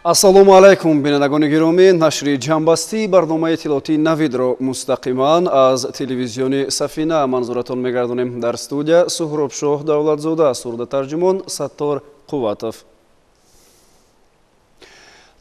ассалому алайкум бинандагони гиромӣ, нашри ҷамбастии барномаи иттилоотии навидро мустақиман аз телевизиони Сафина манзуратон мегардонем. Дар студия Суҳробшоҳ Давлатзода, сурдатарҷумон Саттор Қувватов.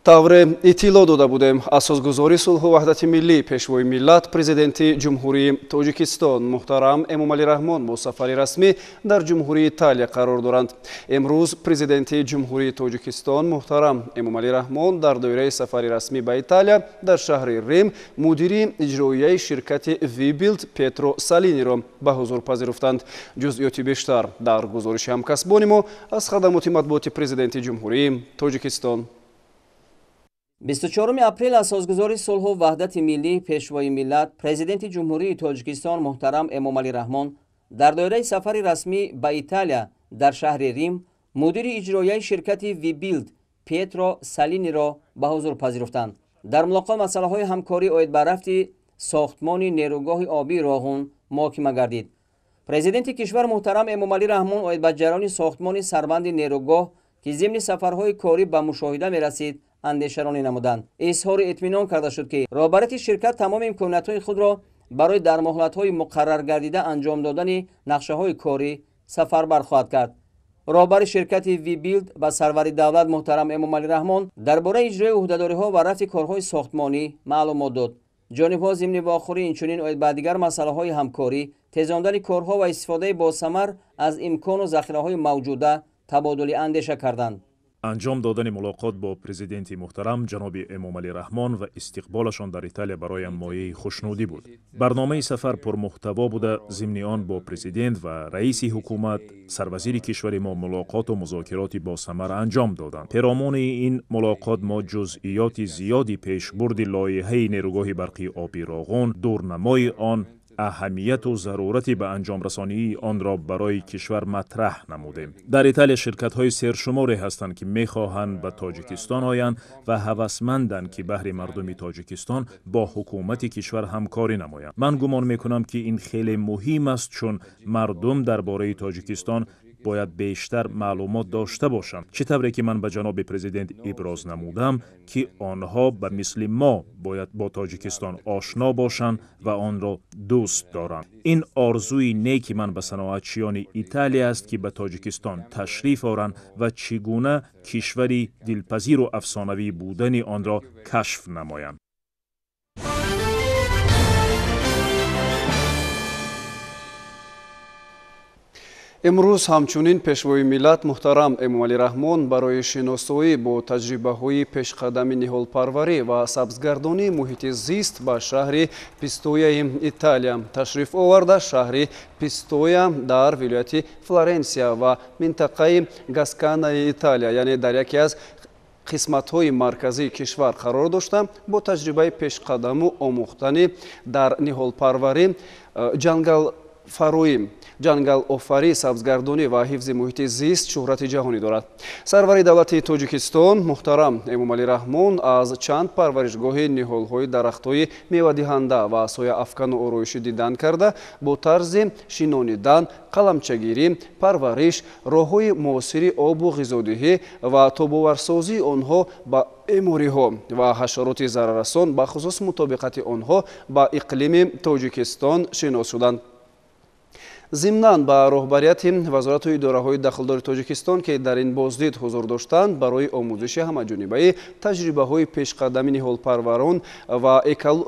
тавре иттилоъ дода будем, асосгузори сулҳу ваҳдати миллӣ пешвои миллат президенти ҷумҳурии Тоҷикистон муҳтарам Эмомалӣ Раҳмон бо сафари расмӣ дар ҷумҳурии Италия қарор доранд. Имрӯз президенти ҷумҳурии Тоҷикистон муҳтарам Эмомалӣ Раҳмон дар доираи сафари расмӣ ба Италия дар шаҳри Рим мудири иҷроияи ширкати Вибилд Петро Салиниро ба ҳузур пазируфтанд. ҷузъиёти бештар дар гузориши ҳамкасбони мо аз хадамоти матбуоти президенти ҷумҳурии Тоҷикистон. 24 апрел асосгузори сулҳу ваҳдати миллӣ пешвои миллат президенти ҷумҳурии Тоҷикистон муҳтарам Эмомалӣ Раҳмон дар доираи сафари расмӣ ба Италия дар шаҳри Рим мудири иҷроияи ширкати Вибилд Петро Салиниро ба ҳузур пазируфтанд. дар мулоқот масъалаҳои ҳамкорӣ оид ба рафти сохтмони нерӯгоҳи обии Роғун муҳокима гардид. президенти кишвар муҳтарам Эмомалӣ Раҳмон оид ба ҷараёни сохтмони сарбанди нерӯгоҳ ки зимни сафарҳои корӣ ба мушоҳида мерасид андешаронӣ намуданд. изҳори итминон карда шуд ки роҳбарияти ширкат тамоми имкониятҳои худро барои дар моҳлатҳои муқаррар гардида анҷом додани нақшаҳои корӣ сафарбар хоҳад кард. роҳбари ширкати Вибилд ба сарвари давлат муҳтарам Эмомалӣ Раҳмон дар бораи иҷрои уҳдадориҳо ва рафти корҳои сохтмонӣ маълумот дод. ҷонибҳо зимни вохӯрӣ инчунин оид ба дигар масъалаҳои ҳамкорӣ, тезондани корҳо ва истифодаи босамар аз имкону захираҳои мавҷуда табодули андеша карданд. анҷом додани мулоқот бо президенти муҳтарам ҷаноби Эмомалӣ Раҳмон ва истиқболашон дар Италия бароям мояи хушнудӣ буд. барномаи сафар пурмуҳтаво буда, зимни он бо президент ва раиси ҳукумат, сарвазири кишвари мо мулоқоту музокироти босамар анҷом доданд. перомони ин мулоқот мо ҷузъиёти зиёди пешбурди лоиҳаи нерӯгоҳи барқи оби Роғун, дурнамои он, аҳамияту зарурати ба анҷомрасонии онро барои кишвар матраҳ намудем. дар Италия ширкатҳои сершуморе ҳастанд ки мехоҳанд ба Тоҷикистон оянд ва ҳавасманданд ки баҳри мардуми Тоҷикистон бо ҳукумати кишвар ҳамкорӣ намоянд. ман гумон мекунам ки ин хеле муҳим аст, чун мардум дар бораи Тоҷикистон бояд бештар маълумот дошта бошанд. чӣ тавре ки ман ба ҷаноби президент иброз намудам ки онҳо ба мисли мо бояд бо Тоҷикистон ошно бошанд ва онро дӯст доранд. ин орзуи неки ман ба саноатчиёни Италия аст ки ба Тоҷикистон ташриф оранд ва чӣ гуна кишвари дилпазиру афсонавӣ будани онро кашф намоянд. имрӯз ҳамчунин пешвои миллат муҳтарам Эмомалӣ Раҳмон барои шиносоӣ бо таҷрибаҳои пешқадами ниҳолпарварӣ ва сабзгардонии муҳити зист ба шаҳри Пистояи Италия ташриф оварда, шаҳри Пистоя дар вилояти Флоренсия ва минтақаи Гасканаи Италия, яъне дар яке аз қисматҳои марказии кишвар қарор дошта, бо таҷрибаи пешқадаму омӯхтани дар ниҳолпарварӣ, ҷангалофарӣ, сабзгардонӣ ва ҳифзи муҳити зист шӯҳрати ҷаҳонӣ дорад. сарвари давлати Тоҷикистон муҳтарам Эмомалӣ Раҳмон аз чанд парваришгоҳи ниҳолҳои дарахтҳои мевадиҳанда ва сояафкану ороишӣ дидан карда, бо тарзи шинонидан, қаламчагирӣ, парвариш, роҳҳои муосири обу ғизодиҳӣ ва тобоварсозии онҳо ба бемориҳо ва ҳашароти зараррасон ба хусус мутобиқати онҳо ба иқлими Тоҷикистон шинос шуданд. зимнан ба роҳбарияти вазорату идораҳои дахлдори Тоҷикистон ки дар ин боздид ҳузур доштанд, барои омӯзиши ҳамаҷонибаи таҷрибаҳои пешқадами ниҳолпарварон ва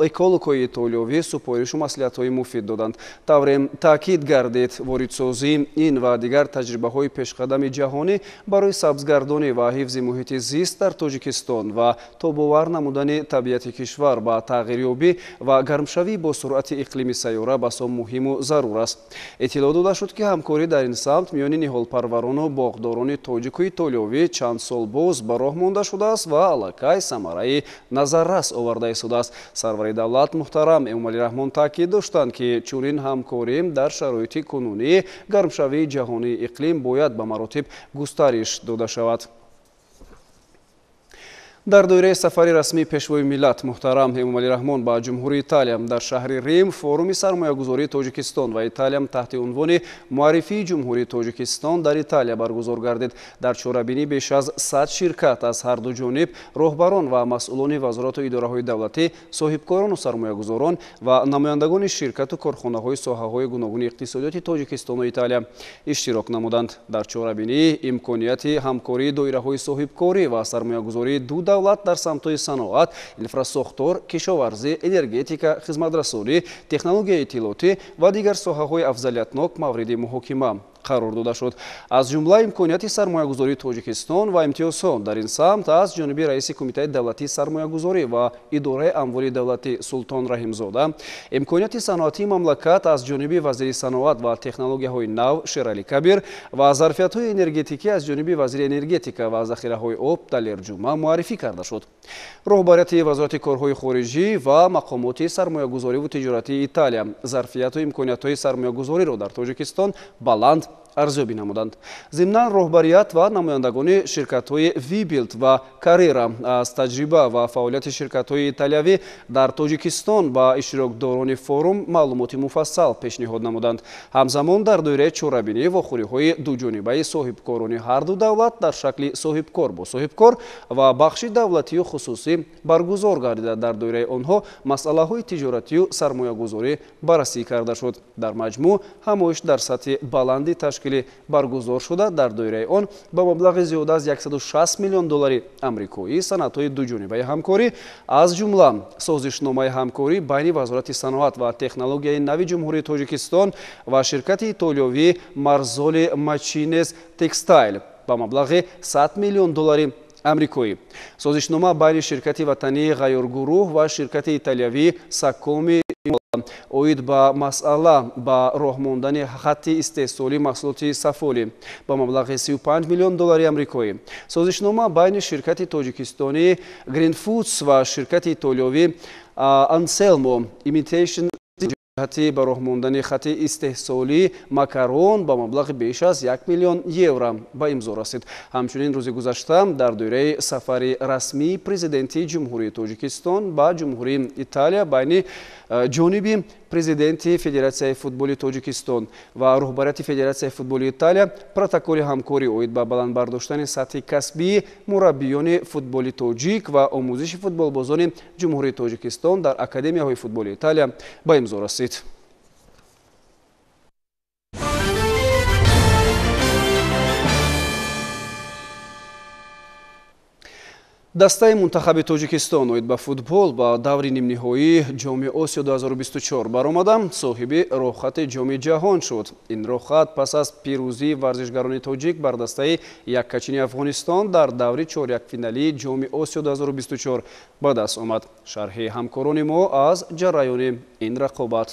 экологҳои итолиёвӣ супоришу маслиҳатҳои муфид доданд. тавре таъкид гардид воридсозии ин ва дигар таҷрибаҳои пешқадами ҷаҳонӣ барои сабзгардонӣ ва ҳифзи муҳити зист дар Тоҷикистон ва тобовар намудани табиати кишвар ба тағйирёбӣ ва гармшавӣ бо суръати иқлими сайёра басо муҳиму зарур аст. иттилоъ дода шуд ки ҳамкорӣ дар ин самт миёни ниҳолпарварону боғдорони тоҷику итолиёвӣ чанд сол боз ба роҳ монда шудааст ва аллакай самараи назаррас оварда истодааст. сарвари давлат муҳтарам Эмомалӣ Раҳмон таъкид доштанд ки чунин ҳамкорӣ дар шароити кунунии гармшавии ҷаҳонии иқлим бояд ба маротиб густариш дода шавад. дар доираи сафари расмии пешвои миллат муҳтарам Эмомали Раҳмон ба ҷумҳурии Италия дар шаҳри Рим форуми сармоягузории Тоҷикистон ва Италия таҳти унвони муаррифии ҷумҳурии Тоҷикистон дар Италия баргузор гардид. Дар чорабинӣ беш аз 100 ширкат аз ҳарду ҷониб, роҳбарон ва масъулони вазорату идораҳои давлатӣ, соҳибкорону сармоягузорон ва намояндагони ширкату корхонаҳои соҳаҳои гуногуни иқтисодиёти Тоҷикистону Италия иштирок намуданд. Дар чорабинӣ имконияти ҳамкории доираҳои соҳибкорӣ ва сармоягузории ду давлат дар самтҳои саноат, инфраструктур, кишоварзӣ, энергетика, хизматрасонӣ, технологияи иттилоотӣ ва дигар соҳаҳои афзалиятнок мавриди муҳокима қарор дода шуд. Аз ҷумла имконияти сармоягузории Тоҷикистон ва имтиёзҳо дар ин самт аз ҷониби раиси Кумитаи давлатии сармоягузорӣ ва идораи амвори давлатӣ Султон Раҳимзода, имконияти саноатии мамлакат аз ҷониби вазири саноат ва технологияҳои нав Шерали Кабир ва зарфиятҳои энергетикӣ аз ҷониби вазири энергетика ва захираҳои об Далер Ҷума муаррифӣ карда шуд. Роҳбарияти вазорати корҳои хориҷӣ ва мақомоти сармоягузориву тиҷоратии Италия зарфияту имкониятҳои сармоягузориро дар Тоҷикистон баланд арзёбӣ намуданд. Зимнан роҳбарият ва намояндагони ширкатҳои Вибилд ва Каррера аз таҷриба ва фаъолияти ширкатҳои италиявӣ дар Тоҷикистон ба иштирокдорони форум маълумоти муфассал пешниҳод намуданд. Ҳамзамон дар доираи чорабинӣ вохӯриҳои дуҷонибаи соҳибкорони ҳарду давлат дар шакли соҳибкор бо соҳибкор ва бахши давлатию хусусӣ баргузор гардида дар доираи онҳо масъалаҳои тиҷоратию сармоягузорӣ баррасӣ карда шуд. Дар маҷмӯъ ҳамоиш дар сатҳи баланди ташкили баргузор шуда дар доираи он ба маблағи зиёда аз 160 миллион доллари амрикоӣ санадҳои дуҷонибаи ҳамкорӣ аз ҷумла созишномаи ҳамкорӣ байни вазорати саноат ва технологияи нави ҷумҳурии Тоҷикистон ва ширкати итолиёвии Марзоли Мачинес Текстайл ба маблағи 100 миллион доллари амрикоӣ. Созишнома байни ширкати ватании Ғайёргурӯҳ ва ширкати италиявии Сакоми оид ба масъала ба роҳ мондани хатти истеҳсоли маҳсулоти сафолӣ ба маблағи 35 миллион доллари амрикоӣ. Созишнома байни ширкати тоҷикистонии Green Foods ва ширкати итолиёвии Anselmo Imitation ҳати ба роҳ мондани хатти истеҳсолии макарон ба маблағи беш аз 1 миллион евро ба имзо расид. Ҳамчунин рӯзи гузашта дар доираи сафари расмии президенти ҷумҳурии Тоҷикистон ба ҷумҳурии Италия байни ҷониби президенти Федератсияи футболи Тоҷикистон ва роҳбарияти Федератсияи футболи Италия протоколи ҳамкорӣ оид ба баландбардоштани сатҳи касбии мураббиёни футболи тоҷик ва омӯзиши футболбозони ҷумҳурии Тоҷикистон дар Академияҳои футболи Италия ба имзо расид. дастаи мунтахаби Тоҷикистон оид ба футбол ба даври нимниҳоии ҷоми Осиё 2024 баромада соҳиби роҳхати ҷоми ҷаҳон шуд. Ин роҳхат пас аз пирӯзии варзишгарони тоҷик бар дастаи яккачини Афғонистон дар даври чорякфиналии ҷоми Осиё 2024 ба даст омад. Шарҳи ҳамкорони мо аз ҷараёни ин рақобат.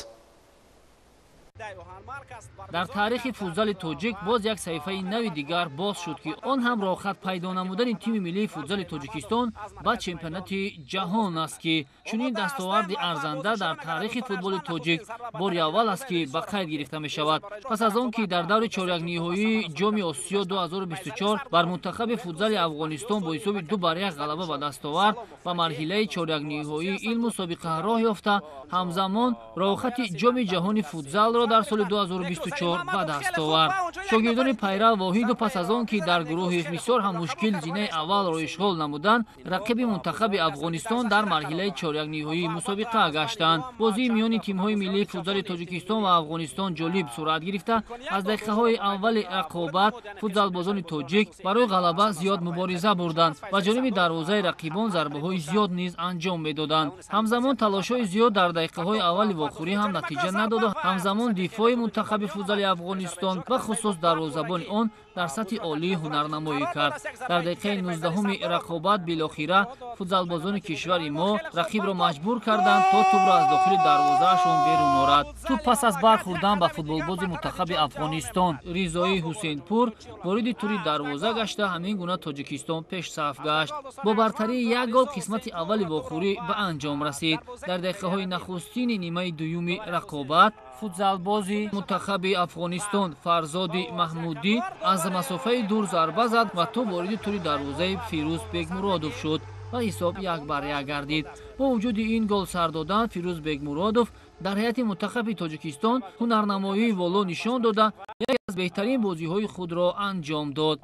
дар таърихи футзали тоҷик боз як саҳифаи нави дигар боз шуд, ки он ҳам роҳхат пайдо намудани тими миллии футзали Тоҷикистон ба чемпионати ҷаҳон аст, ки чунин дастоварди арзанда дар таърихи футболи тоҷик бори аввал аст, ки ба қайд гирифта мешавад. Пас аз он ки дар даври чорякниҳоии ҷоми Осиё 2024 бар мунтахаби футзали Афғонистон бо ҳисоби 2-1 ғалаба ба даст овард ва марҳилаи чорякниҳоӣ ин мусобиқа роҳ ёфта, ҳамзамон роҳхати ҷоми ҷаҳони футзалро дар соли 2024 ба даст овард. Шогирдони пайрав воҳиду пас аз он ки дар гурӯҳи бисёр ҳам мушкил зинаи аввалро ишғол намуданд, рақиби мунтахаби Афғонистон дар марҳилаи чорякниҳоии мусобиқа гаштанд. Бозии миёни тимҳои миллии футзали Тоҷикистон ва Афғонистон ҷолиб сурат гирифта, аз дақиқаҳои аввали рақобат футзалбозони тоҷик барои ғалаба зиёд мубориза бурданд ва ҷониби дарвозаи рақибон зарбаҳои зиёд низ анҷом медоданд. Ҳамзамон талошҳои зиёд дар дақиқаҳои аввали вохӯрӣ ҳам натиҷа надода, ҳамзамон дифои мунтахаби футзали Афғонистон ва хусус дарвозабони он дар сатҳи олӣ ҳунарнамоӣ кард. Дар дақиқаи 19-уми рақобат билохира футзалбозони кишвари мо рақибро маҷбур карданд то тӯбро аз дохили дарвозаашон берун орад. Тӯб пас аз бархӯрдан ба футболбози мунтахаби Афғонистон Ризои Ҳусейнпур вориди тури дарвоза гашта, ҳамин гуна Тоҷикистон пешсаф гашт. Бо бартарии як гол қисмати аввали вохӯрӣ ба анҷом расид. Дар дақиқаҳои нахустини нимаи дуюми рақобат футзалбози мунтахаби Афғонистон Фарзоди Маҳмудӣ аз масофаи дур зарба зад ва тӯб вориди тури дарвозаи Фирӯз Бегмуродов шуд ва ҳисоб 1-1 гардид. бо вуҷуди ин гол сар додан Фирӯз Бегмуродов дар ҳайати мунтахаби Тоҷикистон ҳунарнамоии воло нишон дода яке аз беҳтарин бозиҳои худро анҷом дод.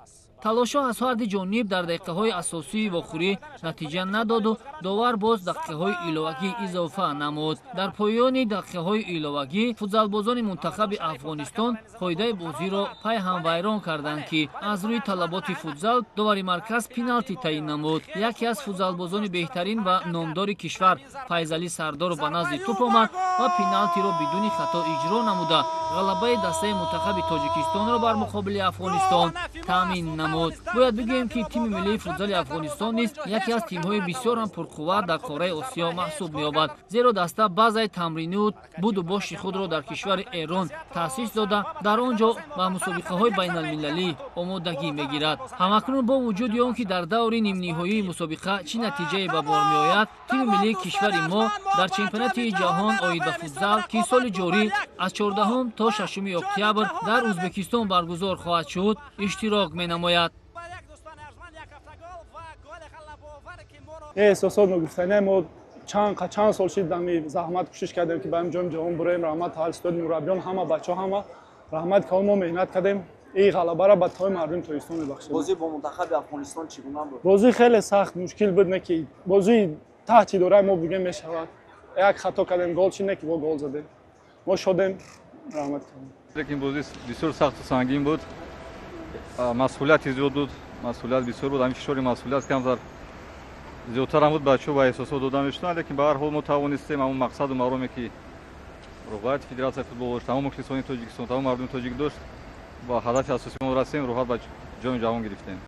талошҳо аз ҳар ду ҷониб дар дақиқаҳои асосии вохӯрӣ натиҷа надоду давар боз дақиқаҳои иловагӣ изофа намуд. дар поёни дақиқаҳои иловагӣ футзалбозони мунтахаби Афғонистон қоидаи бозиро пайҳам вайрон карданд ки аз рӯи талаботи футзал довари марказ пеналти таъин намуд. яке аз футзалбозони беҳтарин ва номдори кишвар Файзалӣ Сардоров ба назди туп омад ва пеналтиро бидуни хато иҷро намуда ғалабаи дастаи мунтахаби Тоҷикистонро бар муқобили Афғонистон таъмин намуд. бояд бигӯем ки тими миллии футзали Афғонистон низ яке аз тимҳои бисёрам пурқувват дар қораи Осиё маҳсуб меёбад, зеро даста баъзаи тамринию буду боши худро дар кишвари Эрон таъсис дода дар он ҷо ба мусобиқаҳои байналмилалӣ омодагӣ мегирад. ҳамакнун бо вуҷуди он ки дар даври нимниҳоии мусобиқа чӣ натиҷае ба бор меояд, тими миллии кишвари мо дар чемпионати ҷаҳон оид ба футзал ки соли ҷорӣ аз 14 то 6 октябр дар Узбекистон баргузор хоҳад шуд иштирок менамояд. эҳсосот ногуфтанӣ мо чанд сол шид дами заҳмат кӯшиш кардем ки ба ҷоми ҷаҳон бураем. раҳмат ҳалстоди мураббиён ҳама бачаҳо ҳама раҳмат ки мо меҳнат кардем ин ғалабаро ба тои мардуми Тоҷикистон мебахшем. бозӣ бо мунтахаби Афғонистон чӣ гуна буд? бозӣ хеле сахт мушкил буд, не ки бозии таҳти идораи мо бигем мешавад. як хато кардем гол чи не ки гол задем. мо шодем, раҳмат кардем. лекин бозӣ бисёр сахту сангин буд. масъулияти зиёд буд, масъулият бисёр буд. ҳамин фишори масъулият камтар зиёдтар ҳам буд. бачаҳо ба эҳсосот дода мешуданд, лекин ба ҳар ҳол мо тавонистем ҳамон мақсаду мароме ки роҳбарияти Федератсияи футбол дошт, тамом мухлисони Тоҷикистон, тамом мардуми тоҷик дошт, ба ҳадафи асосии мо расем, роҳат ба ҷоми ҷаҳон гирифтем.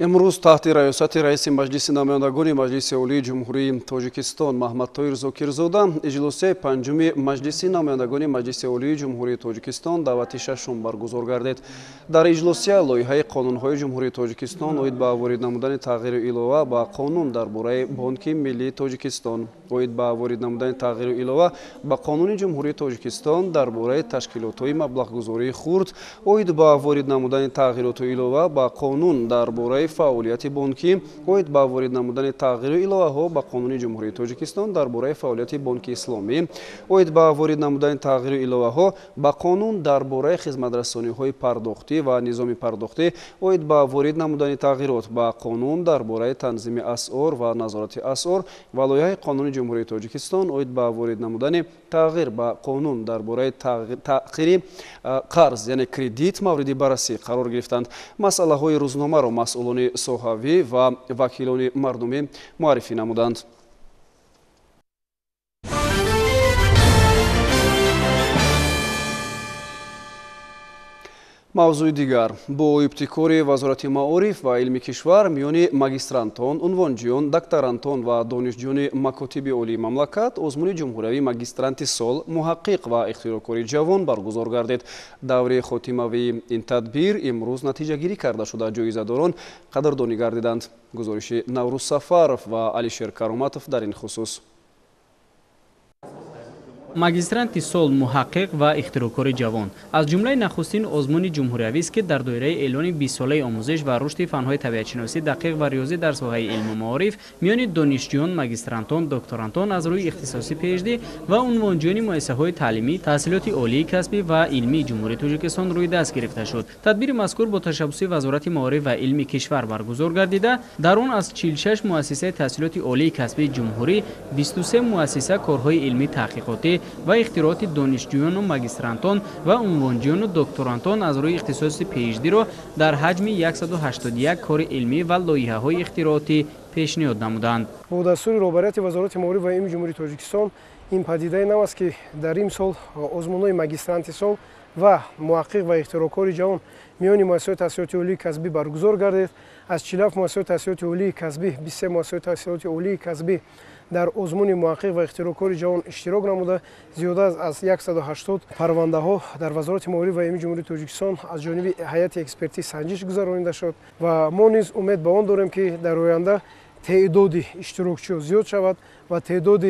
имрӯз таҳти раёсати раиси маҷлиси намояндагони маҷлиси олии ҷумҳурии Тоҷикистон Маҳмадтоҳир Зокирзода иҷлоси панҷуми маҷлиси намояндагони маҷлиси олии ҷумҳурии Тоҷикистон давати шашум баргузор гардид. дар иҷлосия лоиҳаи қонунҳои ҷумҳурии Тоҷикистон оид ба ворид намудани тағйиру илова ба қонун дар бораи Бонки Миллии Тоҷикистон, оид ба ворид намудани тағйиру илова ба қонуни ҷумҳурии Тоҷикистон дар бораи ташкилотҳои маблағгузории хурд, оид ба ворид намудани тағйироту илова ба қонун дар бораи фаъолияти бонкӣ, оид ба ворид намудани тағйиру иловаҳо ба қонуни ҷумҳурии Тоҷикистон дар бораи фаъолияти Бонки Исломӣ, оид ба ворид намудани тағйиру иловаҳо ба қонун дар бораи хизматрасониҳои пардохтӣ ва низоми пардохтӣ, оид ба ворид намудани тағйирот ба қонун дар бораи танзими асъор ва назорати асъор ва лоиҳаи қонуни ҷумҳурии Тоҷикистон оид ба ворид намудани тағйир ба қонун дар бораи таъхири қарз яъне кредит мавриди баррасӣ қарор гирифтанд. масъалаҳои рӯзномаро масъулони соҳавӣ ва вакилони мардумӣ муаррифӣ намуданд. мавзӯи дигар, бо ибтикори вазорати маориф ва илми кишвар миёни магистрантон, унвонҷиён, докторантон ва донишҷӯёни макотиби олии мамлакат озмуни ҷумҳуриявии магистранти сол муҳаққиқ ва ихтироъкори ҷавон баргузор гардид. даври хотимавии ин тадбир имрӯз натиҷагирӣ карда шуда ҷоизадорон қадрдонӣ гардиданд. гузориши Наврӯз Сафаров ва Алишер Кароматов дар ин хусус. магистранти сол муҳаққиқ ва ихтироъкори ҷавон аз ҷумлаи нахустин озмуни ҷумҳуриявист ки дар доираи эълони 20 солаи омӯзиш ва рушди фанҳои табиатшиносӣ дақиқ ва риёзӣ дар соҳаи илму маориф миёни донишҷӯён, магистрантон, докторантон аз рӯи ихтисоси PhD ва унвонҷӯёни муассисаҳои таълимӣ, таҳсилоти олии касбӣ ва илмии ҷумҳурии Тоҷикистон рӯи даст гирифта шуд. тадбири мазкур бо ташаббуси вазорати маориф ва илми кишвар баргузор гардида, дар он аз 46 муассисаи таҳсилоти олии касбии ҷумҳурӣ 23 муассиса корҳои илмӣ таҳқиқотӣ ва ихтироъоти донишҷӯёну магистрантон ва унвонҷӯёну докторантон аз рӯи ихтисоси PhD-ро дар ҳаҷми 181 кори илмӣ ва лоиҳаҳои ихтироъотӣ пешниҳод намуданд. бо дастури роҳбарияти вазорати маориф ва илми ҷумҳурии Тоҷикистон ин падидаи нав аст ки дар имсол озмунҳои магистранти сол ва муҳаққиқ ва ихтироъкори ҷавон миёни муассисаҳои таҳсилоти олии касбӣ баргузор гардид. аз 47 муассисаҳои таҳсилоти олии касбӣ 23 муассисаҳои таҳсилоти олии касбӣ дар озмуни муҳаққиқ ва ихтироъкори ҷавон иштирок намуда, зиёда аз 180 парвандаҳо дар вазорати маориф ва илми ҷумҳурии Тоҷикистон аз ҷониби ҳайати экспертӣ санҷиш гузаронида шуд ва мо низ умед ба он дорем ки дар оянда теъдоди иштирокчиҳо зиёд шавад و تعداد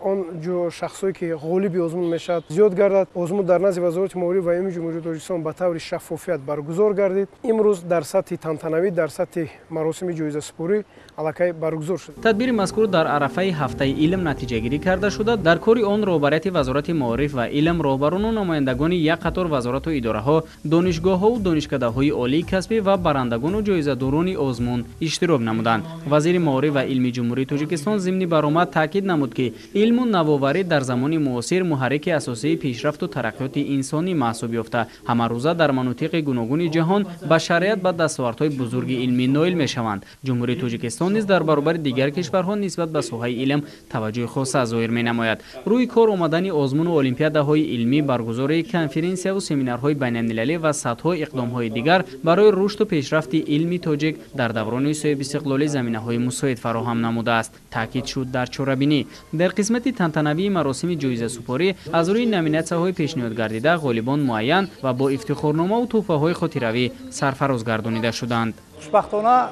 آن شخصایی که غالب آزمون میشد زیاد گردد. آزمون در نزد وزارت مالیه و امور جمهوری تاجیکستان به طور شفافیت برگزار گردید. امروز در سطح تنتنوی در سطح مراسم جایزه سپاری علاقه برگزار شد. تدبیر مذکور در عرفه هفته علم نتیجه گیری کرده شده. در کاری آن رهبریت وزارت معارف و علم، رهبران و نمایندگان یک قطار وزارت و اداره ها، دانشگاه ها و دانشکده های عالی کسبی و برندگان و جایزه داران آزمون اشتراک نمودند. وزیر معارف و علم جمهوری تاجیکستان ضمن برآمد تاکید نمود که علم و نوآوری در زمان معاصر محرک اساسی پیشرفت و ترقیات انسانی محسوب یافته. همه روزه در مناطق گوناگون جهان به شرایط به دستاوردهای بزرگ علمی نائل میشوند. جمهوری تاجیکستان نیز در برابر دیگر کشورها نسبت به ساحه علم توجه خاص ظاهر می‌نماید. روی کار آمدن آزمون و المپیادهای علمی، برگزاری کنفرانس‌ها و سمینارهای بین‌المللی و صدها اقدام‌های دیگر برای رشد و پیشرفت علمی تاجیک در دوران صاحب استقلالی زمینه‌های مساعد فراهم نموده است. تاکید شد در چهاربینی. در قسمت تنتنوی مراسم جایزه سپاری از روی نامیناسی‌های پیشنهاد گردیده غالبان معین و با افتخارنامه و تحفه‌های خاطروی سرفراز گردانیده شدند. خوشبختانه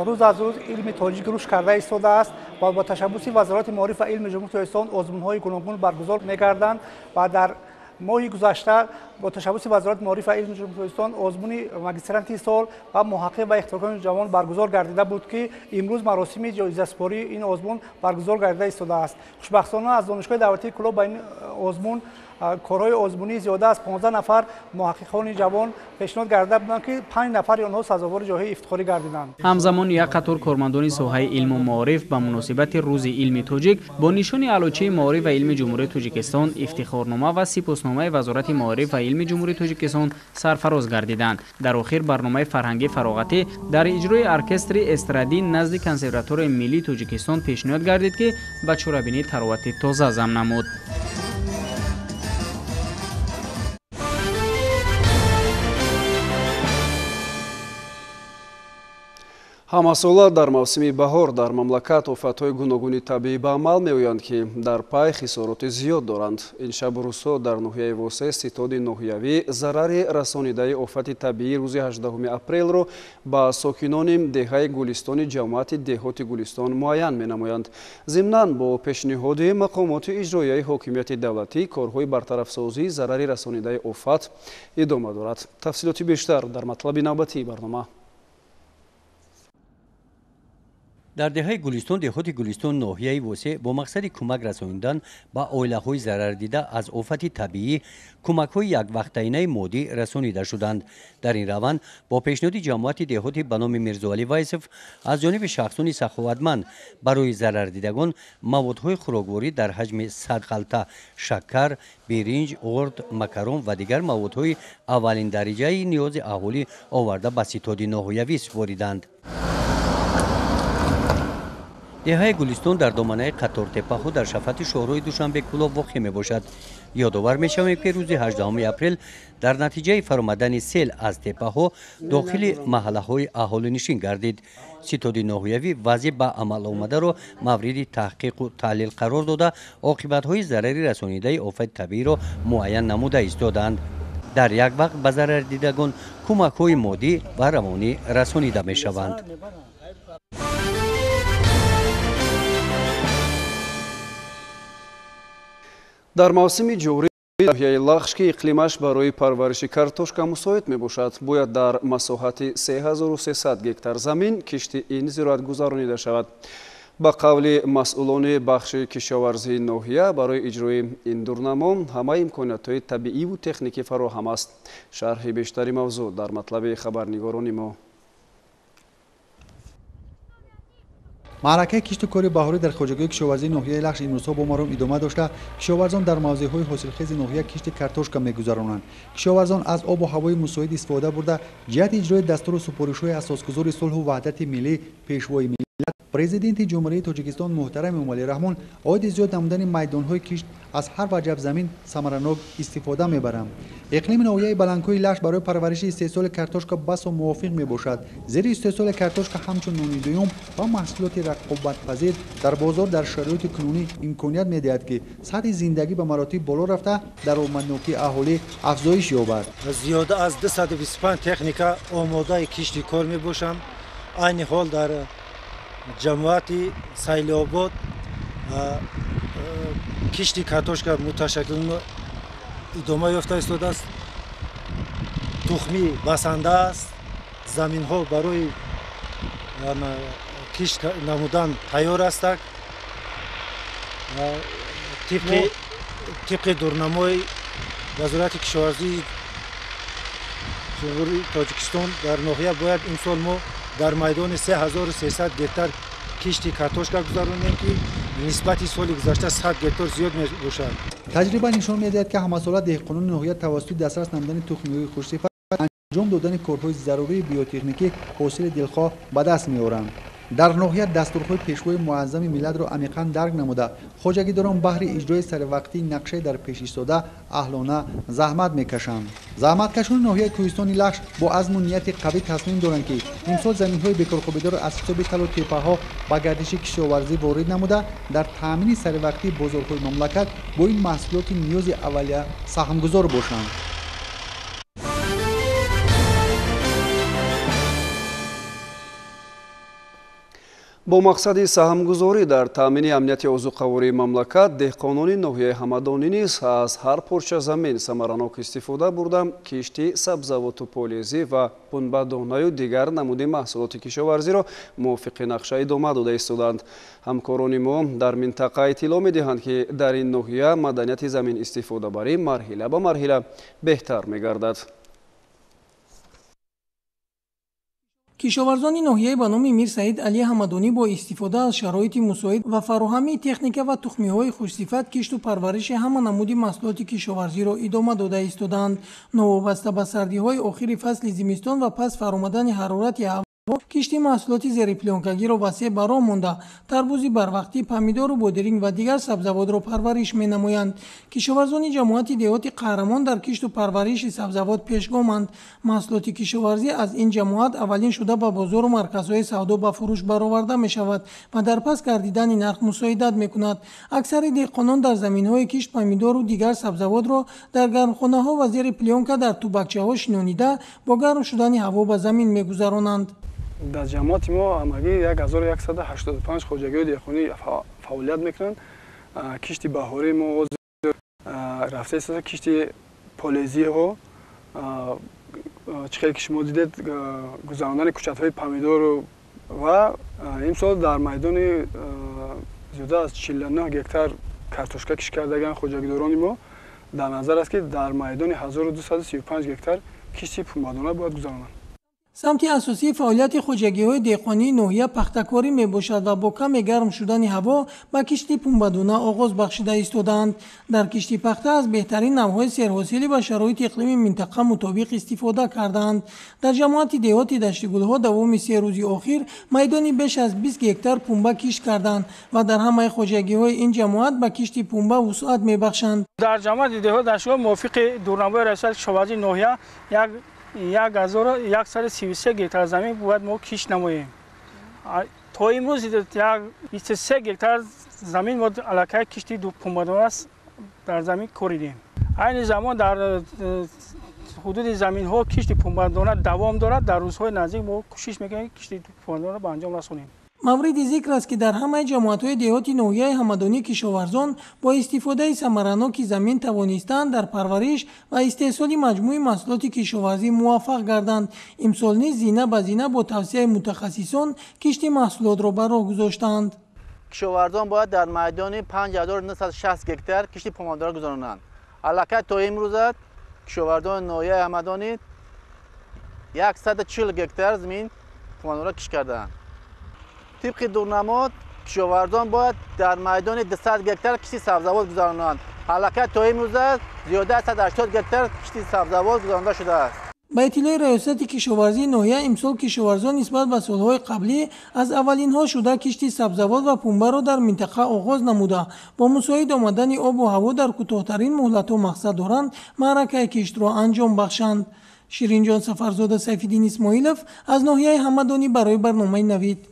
روز از روز علم تاجیک رشد کرده ایستاده است و با تشبث وزارت معارف و علم جمهوری تاجیکستان آزمون‌های گوناگون برگزار می‌گردند و در ماه گذشته با تشبث وزارت معارف و علم جمهوری تاجیکستان آزمون ماجسترانتی سال و محقق و اختراعگر جوان برگزار گردیده بود که امروز مراسم جایزه سپاری این آزمون برگزار گردیده ایستاده است. خوشبختانه از دانشگاه دولتی کلاه با این آزمون کارهای آزمونی زیاده از 15 نفر محققان جوان پیشنهاد گردیده بودند که 5 نفر آنها سزاوار جایزه افتخاری گردیدند. همزمان یک قطار کارمندان ساحه علم و معارف به مناسبت روز علم تاجیک با نشان علوچه معارف و علم جمهوری تاجیکستان افتخارنامه و سپاسنامه وزارت معارف و علم جمهوری تاجیکستان سرفراز گردیدند. در آخر برنامه فرهنگی فراغتی در اجرای ارکستر استرادی نزد کنسرواتور ملی تاجیکستان پیشنهاد گردید که به چهاربینی تراوت تازه ضم نمود. ҳамасола дар мавсими баҳор дар мамлакат офатҳои гуногуни табиӣ ба амал меоянд ки дар пай хисороти зиёд доранд. ин шабу рӯзҳо дар ноҳияи восе ситоди ноҳиявӣ зарари расонидаи офати табиӣ рӯзи 18 апрелро ба сокинони деҳаи гулистони ҷамоати деҳоти гулистон муайян менамоянд. зимнан бо пешниҳоди мақомоти иҷроияи ҳокимияти давлатӣ корҳои бартарафсозии зарари расонидаи офат идома дорад. тафсилоти бештар дар матлаби навбатии барнома. در دهه گلستان دهات گلستان ناحیه واسع با مقصد کمک رساندن به عائله‌های ضرر دیده از آفت طبیعی کمک‌های یک وقتینه مادی رسانیده شدند. در این روند با پیشنهاد جماعت دهات به نام میرزاعلی وایسف از جانب شخصان سخاوتمند برای ضرر دیدگان موادهای خوراکواری در حجم 100 خلطه شکر، برنج، ارد، مکرون و دیگر موادهای اولین درجه نیاز اهالی آورده به ستاد ناحیوی سپاریدند. دهه گلستان در دامنه قطار تپه‌ها در شفت شهرهای دوشنبه کلاه واقع می باشد. یادآور می شویم که روز 18 اپریل در نتیجه فرآمدن سیل از تپه‌ها داخل محله‌های اهالینشین گردید. ستاد ناحیوی وضع به عمل آمده را مورد تحقیق و تحلیل قرار داده عاقبت‌های ضرری رسانیده آفت طبیعی را معین نموده ایستادند. در یک وقت به ضرر دیدگان کمک‌های مادی و روانی رسانیده می شوند. дар мавсими ҷорӣ ноҳияи лахш ки иқлимаш барои парвариши картошка мусоид мебошад бояд дар масоҳати 3300 гектар замин кишти ин зироат гузаронида шавад. ба қавли масъулони бахши кишоварзии ноҳия барои иҷрои ин дурнамо ҳамаи имкониятҳои табииву техникӣ фароҳам аст. шарҳи бештари мавзӯъ дар матлаби хабарнигорони мо. معرکه کشت و کار بهاری در خواجگاه کشاورزی ناحیه لخش امروزها با مرام ادامه داشته. کشاورزان در موضع‌های حاصلخیز ناحیه کشت کارتوشکا می‌گذرانند. کشاورزان از آب و هوای مساعد استفاده برده جهت اجرای دستور سپارش‌های اساسگذار صلح و وحدت ملی پیشوای ملت پرزیدنت جمهوری تاجیکستان محترم امومالی رحمان عاید زیاد نمودن میدان‌های کشت از هر وجب زمین ثمره‌ناک استفاده می‌برند. اقلیم ناحیه بلندکوی لخش برای پرورش استحصال کارتوشکا بس و موافق میباشد. زیر استحصال کارتوشکا همچون نان دوم و محصولات رقابت‌پذیر در بازار در شرایط کنونی امکانیت می‌دهد که سطح زندگی به مراتب بالا رفته درآمدناکی اهالی افزایش یابد. زیاده از 225 تکنیکا آماده کشتی کار میباشند. عین حال در جماعت سیل‌آباد кишти картошка муташаккил идома ёфта истодааст. тухми басанда аст. заминҳо барои кишт намудан тайёр ҳастанд. тибқи дурнамои вазорати кишоварзии ҷумҳурии Тоҷикистон дар ноҳия бояд имсол мо дар майдони 3300 гектар кишти картошка гузаронем ки нисбати соли гузашта 100 гектар зиёд мебошад. таҷриба нишон медиҳад ки ҳамасола деҳқонони ноҳия тавассути дастрас намудани тухмиҳои хушсифат анҷом додани корҳои зарурии биотехникӣ ҳосили дилхоҳ ба даст меоранд. дар ноҳия дастурхои пешвои муаззами миллатро амиқан дарк намуда хоҷагидорон баҳри иҷрои саривақтии нақшаи дар пеш истода аҳлона заҳмат мекашанд. заҳматкашони ноҳияи кӯҳистони лахш бо азму нияти қавӣ тасмим доранд ки имсол заминҳои бекорхобидорро аз ҳисоби талу теппаҳо ба гардиши кишоварзӣ ворид намуда дар таъмини саривақтии бозорҳои мамлакат бо ин маҳсулоти ниёзи аввалия саҳмгузор бошанд. бо мақсади саҳмгузорӣ дар таъмини амнияти озуқавории мамлакат деҳқонони ноҳияи ҳамадонӣ низ аз ҳар порча замин самаранок истифода бурда кишти сабзавоту полезӣ ва пунбадонаю дигар намуди маҳсулоти кишоварзиро мувофиқи нақша идома дода истоданд. ҳамкорони мо дар минтақа иттилоъ медиҳанд ки дар ин ноҳия маданияти замин истифодабарӣ марҳила ба марҳила беҳтар мегардад. кишоварзони ноҳияи ба номи Мир Саид Али Ҳамадонӣ бо истифода аз шароити мусоид ва фароҳамии техника ва тухмиҳои хушсифат кишту парвариши ҳама намуди маҳсулоти кишоварзиро идома дода истоданд. новобаста ба сардиҳои охири фасли зимистон ва пас фаромадани ҳарорати ҳаво кишти маҳсулоти зериплёнкагиро васеъ ба роҳ монда тарбузи барвақтӣ, помидору бодиринг ва дигар сабзавотро парвариш менамоянд. кишоварзони ҷамоати деҳоти Қаҳрамон дар кишту парвариши сабзавот пешгоманд. маҳсулоти кишоварзӣ аз ин ҷамоат аввалин шуда ба бозору марказҳои савдо ба фурӯш бароварда мешавад ва дар пас гардидани нарх мусоидат мекунад. аксари деҳқонон дар заминҳои кишт помидору дигар сабзавотро дар гармхонаҳо ва зери плёнка дар тубакчаҳо шинонида бо гарм шудани ҳаво ба замин мегузаронанд. дар ҷамоати мо ҳамагӣ 1185 хоҷагиҳои деҳқонӣ фаъолият мекунанд. кишти баҳорӣ мо рафта истода кишти полезиҳо чихел ки шумо дидед гузарондани кӯчатҳои помидору ва имсол дар майдони зиёда аз 49 гектар картошка киш кардагаан хоҷагидорони мо дар назар аст ки дар майдони 1235 гектар кишти пунбадона бояд гузаронанд. самти асосии фаъолияти хоҷагиҳои деҳқонии ноҳия пахтакорӣ мебошад ва бо каме гарм шудани ҳаво ба кишти пунбадона оғоз бахшида истодаанд. дар кишти пахта аз беҳтарин навъҳои серҳосилӣ ба шароити иқлими минтақа мутобиқ истифода кардаанд. дар ҷамоати деҳоти Даштигулҳо давоми 3 рӯзи охир майдони беш аз 20 гектар пунба кишт карданд ва дар ҳамаи хоҷагиҳои ин ҷамоат ба кишти пунба вусъат мебахшанд. дар ҷамоати деҳоти Даштигулҳо мувофиқи дурнамои раисати кишоварзии ноҳия 1133 гектар замин бояд мо кишт намоем. то имрӯз 23 гектар замин мо аллакай кишти пунбадона дар замин коридем. айни замон дар ҳудуди заминҳо кишти пунбадона давом дорад. дар рӯзҳои наздик мо кӯшиш мекунем кишти пунбадона ба анҷом расонем. мавриди зикр аст ки дар ҳамаи ҷамоатҳои деҳоти ноҳияи ҳамадонӣ кишоварзон бо истифодаи самараноки замин тавонистанд дар парвариш ва истеҳсоли маҷмӯи маҳсулоти кишоварзӣ муваффақ гарданд. имсол низ зина ба зина бо тавсияи мутахассисон кишти маҳсулотро ба роҳ гузоштанд. кишоварзон бояд дар майдони 5960 гектар кишти помидор гузаронанд. аллакай то имрӯзат кишоварзони ноҳияи ҳамадонӣ 140 гектар замин помидор кишт кардаанд. طبق دورنماد کشاورزان باید در میدان 200 گکتر کشتی سبزوات گذارانند. حالا تا امروز زیاده از 180 گکتر کشتی سبزوات گذارانده شده است. با اطلاع ریاست کشاورزی ناحیه امسال کشاورزان نسبت به سالهای قبلی از اولینها شده کشتی سبزوات و پنبه را در منطقه آغاز نموده. با مساعد آمدن آب و هوا در کوتاه‌ترین مهلت و مقصد دارند معرکه کشت را انجام بخشند. شیرین جان سفرزاده سیفالدین اسماعیلوف از ناحیه همدانی برای برنامه نوید.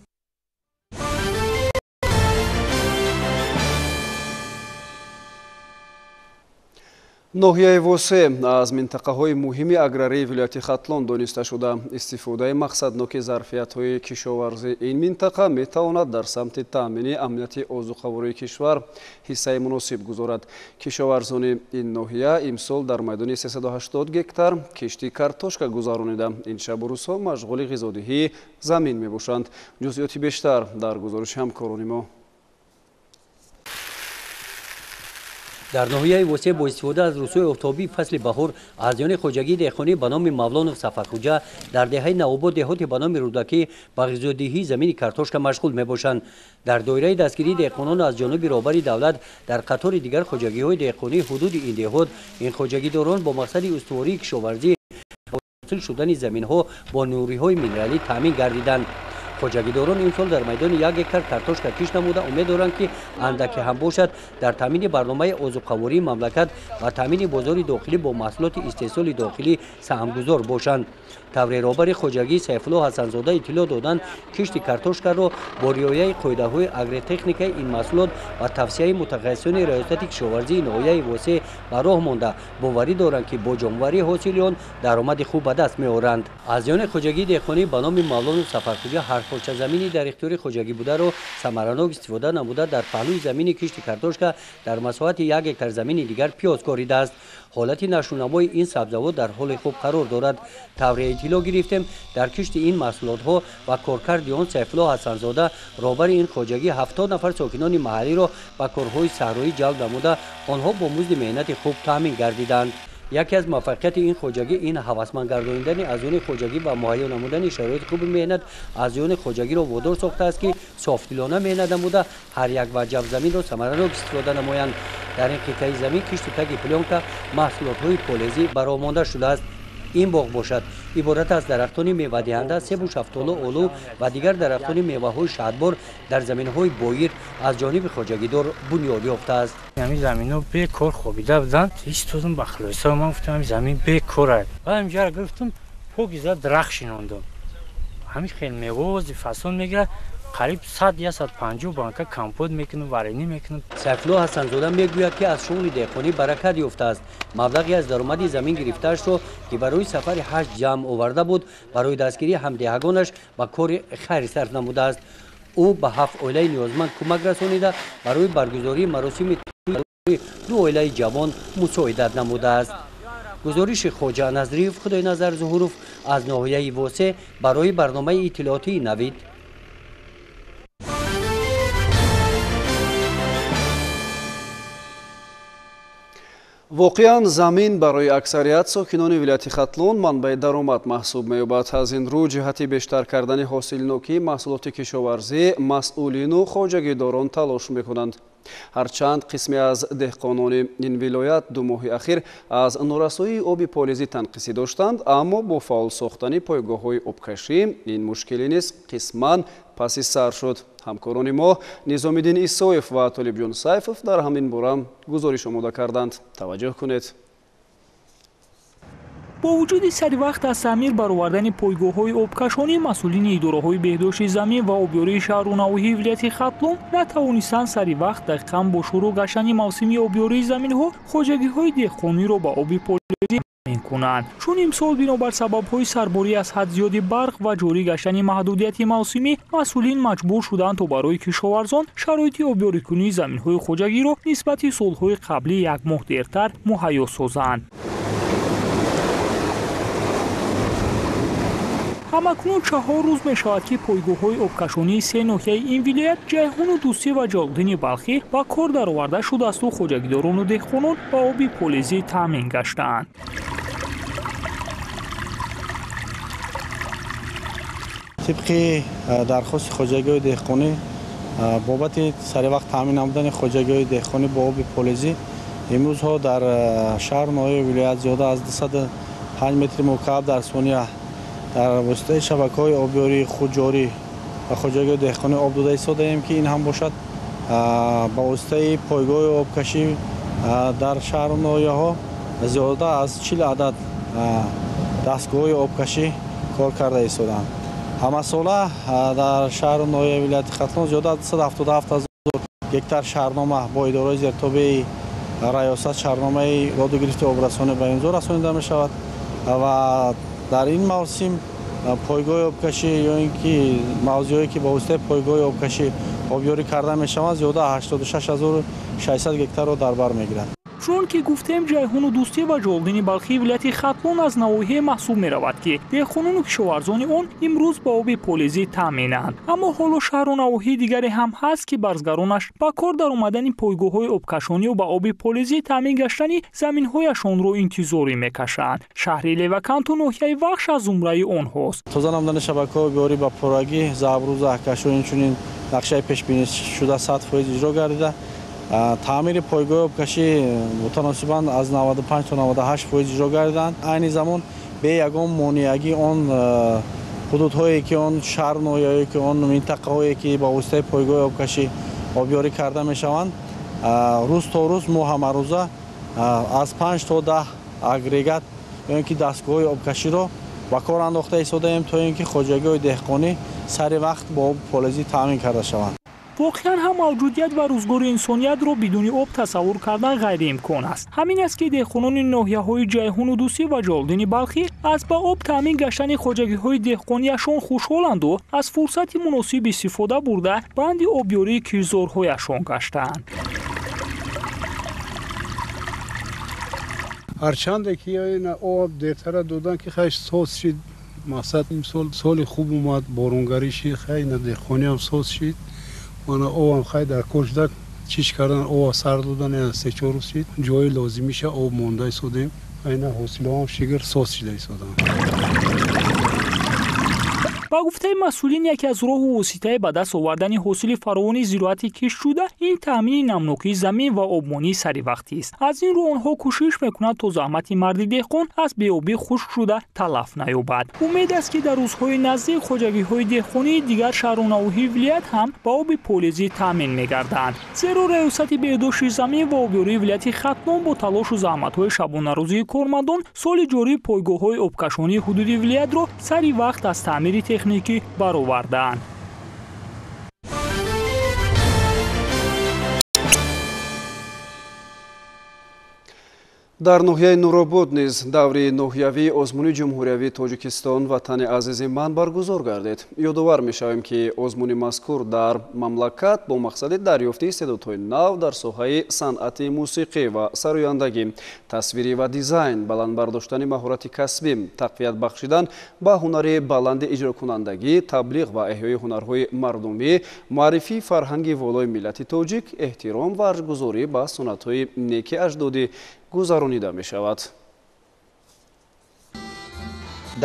ноҳияи восе аз минтақаҳои муҳими аграрии вилояти Хатлон дониста шуда. истифодаи мақсадноки зарфиятҳои кишоварзии ин минтақа метавонад дар самти таъмини амнияти озуқавории кишвар ҳиссаи муносиб гузорад. кишоварзони ин ноҳия имсол дар майдони 380 гектар кишти картошка гузаронида ин шабу рӯзҳо машғули ғизодиҳии замин мебошанд. ҷузъиёти бештар дар гузориши ҳамкорони мо. дар ноҳияи восе бо истифода аз рӯзҳои офтобии фасли баҳор аҳлиёни хоҷагии деҳқонӣ ба номи Мавлонов Сафархӯҷа дар деҳаи Навобод деҳоти ба номи Рӯдакӣ ба ғизодиҳии замини картошка машғул мебошанд. дар доираи дастгирии деҳқонон аз ҷониби роҳбари давлат дар қатори дигар хоҷагиҳои деҳқонии ҳудуди ин деҳот ин хоҷагидорон бо мақсади устувории кишоварзӣ ҳосил шудани заминҳо бо нуриҳои минералӣ таъмин гардиданд. хоҷагидорон имсол дар майдони 1 гектар картошка киш намуда умед доранд ки андаке ҳам бошад дар таъмини барномаи озуқавории мамлакат ва таъмини бозори дохилӣ бо маҳсулоти истеҳсоли дохилӣ саҳмгузор бошанд. тавре роҳбари хоҷагӣ Сайфулло Ҳасанзода иттилоъ доданд кишти картошкаро бо риояи қоидаҳои агротехникаи ин маҳсулот ва тавсияи мутахассисони раёсати кишоварзии ноҳияи восе ба роҳ монда боварӣ доранд ки бо ҷомоварии ҳосили он даромади хуб ба даст меоранд. аҳлиёни хоҷагии деҳқонӣ ба номи Мавлонов Сафархӯҷа ҳар порча замини дар ихтиёри хоҷагӣ бударо самаранок истифода намуда дар паҳлӯи замини кишти картошка дар масоҳати 1 гектар замини дигар пиёз коридааст. ҳолати наштунамои ин сабзавот дар ҳоли хуб қарор дорад. тавре иттилоъ гирифтем дар кишти ин маҳсулотҳо ва коркарди он Сайфулло Ҳасанзода роҳбари ин хоҷагӣ 70 нафар сокинони маҳаллиро ба корҳои саҳроӣ ҷалб намуда онҳо бо музди меҳнати хуб таъмин гардиданд. яке аз муваффақияти ин хоҷагӣ ин ҳавасманд гардонидани аъзоёни хоҷагӣ ва муҳайё намудани шароити хуби меҳнат аъзоёни хоҷагиро водор сохтааст ки софдилона меҳнат намуда ҳар як ваҷаб заминро самаранок истифода намоянд. дар ин қитъаи замин кишту таги плёнка маҳсулотҳои полезӣ баромонда шудааст. ин боғ бошад иборат аз дарахтони мевадиҳанда себу шафтолу олу ва дигар дарахтони меваҳои шаҳдбор дар заминҳои боир аз ҷониби хоҷагидор бунёд ёфтааст. ҳамин заминҳо бекор хобида буданд. истодам ба хулоса ман гуфтам ҳамин замин бекор аст. баъд инҷоро гуфтам покиза дарахт шинондам. ҳамин хел мевози фасон мегирад қариб 100-150 банка компот мекунам, варенӣ мекунам. Сайфулло Ҳасанзода мегӯяд ки аз шуғли деҳқонӣ баракат ёфтааст. маблағи аз даромади замин гирифтаашро ки барои сафари ҳаҷ ҷамъ оварда буд барои дастгирии ҳамдиҳагонаш ба кори хайр сарф намудааст. ӯ ба 7 оилаи ниёзманд кӯмак расонида барои баргузории маросими ду оилаи ҷавон мусоидат намудааст. гузориши хоҷа Назриев, Худойназар Зуҳуров аз ноҳияи восе барои барномаи иттилоотии Навид. воқеан замин барои аксарият сокинони вилояти Хатлон манбаи даромад маҳсуб меёбад. аз ин рӯ ҷиҳати бештар кардани ҳосилнокии маҳсулоти кишоварзӣ масъулину хоҷагидорон талош мекунанд. ҳарчанд қисме аз деҳқонони ин вилоят 2 моҳи ахир аз норасоии оби полезӣ танқисӣ доштанд, аммо бо фаъол сохтани пойгоҳҳои обкашӣ ин мушкилӣ низ қисман паси сар шуд. ҳамкорони мо Низомиддин Исоев ва Толибҷон Сайфов дар ҳамин бора гузориш омода карданд. таваҷҷӯҳ кунед. бо вуҷуди саривақт аз таъмир баровардани пойгоҳҳои обкашонӣ масъулини идораҳои беҳдошти замин ва обёрии шаҳру навоҳии вилояти Хатлон натавонистанд саривақт дақиқан бо шурӯъ гаштани мавсими обёрии заминҳо хоҷагиҳои деҳқониро ба оби полезӣ таъмин кунанд. чун имсол бинобар сабабҳои сарборӣ аз ҳад зиёди барқ ва ҷорӣ гаштани маҳдудияти мавсимӣ масъулин маҷбур шуданд то барои кишоварзон шароити обёрикунии заминҳои хоҷагиро нисбати солҳои қаблӣ 1 моҳ дертар муҳайё созанд. ҳамакнун 4 рӯз мешавад ки пойгоҳҳои обкашонии 3 ноҳияи ин вилоят ҷайҳону дӯстӣ ва ҷалолиддини балхӣ ба кор дароварда шудасту хоҷагидорону деҳқонон ба оби полезӣ таъмин гаштаанд. тибқи дархости хоҷагиҳои деҳқонӣ бобати саривақт таъмин намудани хоҷагиҳои деҳқонӣ бо оби полезӣ имрӯзҳо дар шаҳру ноҳияи вилоят зиёда аз 205 метри мукааб дар сония дар воситаи шабакаҳои обёрии хуҷорӣ ва хоҷагиҳои деҳқонӣ об дода истодаем ки ин ҳам бошад ба воситаи пойгоҳи обкашӣ дар шаҳру ноҳияҳо зиёда аз 40 адад дастгоҳҳои обкашӣ кор карда истоданд. ҳамасола дар шаҳру ноҳияи вилояти Хатлон зиёда аз 277 000 гектар шаҳрнома бо идораи зертобии رئاست شهرنامه داد و گرفت آبرسانی به امضا رسانیده می شود و در این موسم پایگاه آبکشی یا اینکه موضوعی که با واسطه پایگاه آبکشی آبیاری کرده می شود زیاده 86600 گکتار را در بر میگیرد. چون که گفتیم جیهون دوستی و جلدین بلخی ولایت خطلون از نواحی محسوب می رود که دهقانان و کشاورزان آن امروز با آب پولیزی تامینند. اما حالا شهر و نواحی دیگری هم هست که برزگرانش با کار در آمدن پایگاه های آبکشانی و با آب پولیزی تامین گشتنی زمین هایشان را انتظاری میکشند. شهر لیوکانت و ناحیه وخش از زمره آنهاست. تازه نمودن شبکه آبیاری با پررگی زابروز احکشو اینچنین نقشه پیش بینی شده 100% اجرا گردیده. تعمیر پایگاه آبکشی متناسباً از 95 تا 98% اجرا گردیدند. عین زمان به یگان مانعگی آن حدودهایی که آن شهر ناحیه‌ای که آن منطقه هایی که با واسطه پایگاه آبکشی آبیاری کرده میشوند روز تا روز ماه همه روزه از 5 تا 10 اگریگات یعنی که دستگاه آبکشی را با کار انداخته ایستاده ایم تا اینکه خواجگی‌های دهقانی سر وقت با آب پولیزی تامین کرده شوند. واقعا هم موجودیت و روزگار انسانیت را بدون آب تصور کردن غیر امکان است. همین است که دهقانان ناحیه‌های جیهون و دوستی و جلدین بلخی از با آب تامین گشتن خواجگی‌های دهقانیشان خوشحالند و از فرصت مناسب استفاده برده بند آبیاری کشتزارهایشان گشتند. هرچند که این آب دیرتر دادن که خیلی ساز شد. مثلا این سال خوب اومد بارونگری شد خیلی دهقانی هم ساز شد. من آب هم خیلی در کشدک چیش کردن آب سر دادن 3-4 روز شد جای لازم میشه آب مونده ایستادیم این حوصله هم شگر ساز شده ایستادن. با گفته مسئولین یکی از راه و وسیله به دست آوردن حاصل فراوان زراعت کشت شده این تامین نمناکی زمین و آبمانی سری وقتی است. از این رو آنها کوشش میکنند تا زحمت مرد دهقان از بی‌آبی خشک شده تلف نیابد. امید است که در روزهای نزدیک خواجگی‌های دهقانی دیگر شهر و نواحی ولایت هم با آب پولیزی تامین می‌گردند. زیرا ریاست بهداشت زمین و آبیاری ولایت خطلون با تلاش و زحمت‌های شبانه روزی کارمندان سال جاری پایگاه‌های آبکشانی حدودی ولایت را سری وقت از تعمیر تکنیکی برآوردند. дар ноҳияи нуробод низ даври ноҳиявии озмуни ҷумҳуриявии тоҷикистон ватани азизи ман баргузор гардид. ёдовар мешавем ки озмуни мазкур дар мамлакат бо мақсади дарёфти истеъдодҳои нав дар соҳаи санъати мусиқӣ ва сарояндагӣ, тасвирӣ ва дизайн, баландбардоштани маҳорати касбӣ, тақвият бахшидан ба ҳунари баланди иҷрокунандагӣ, таблиғ ва эҳёи ҳунарҳои мардумӣ, муаррифии фарҳанги волои миллати тоҷик, эҳтиром ва арҷгузорӣ ба суннатҳои неки аҷдодӣ гузаронида мешавад.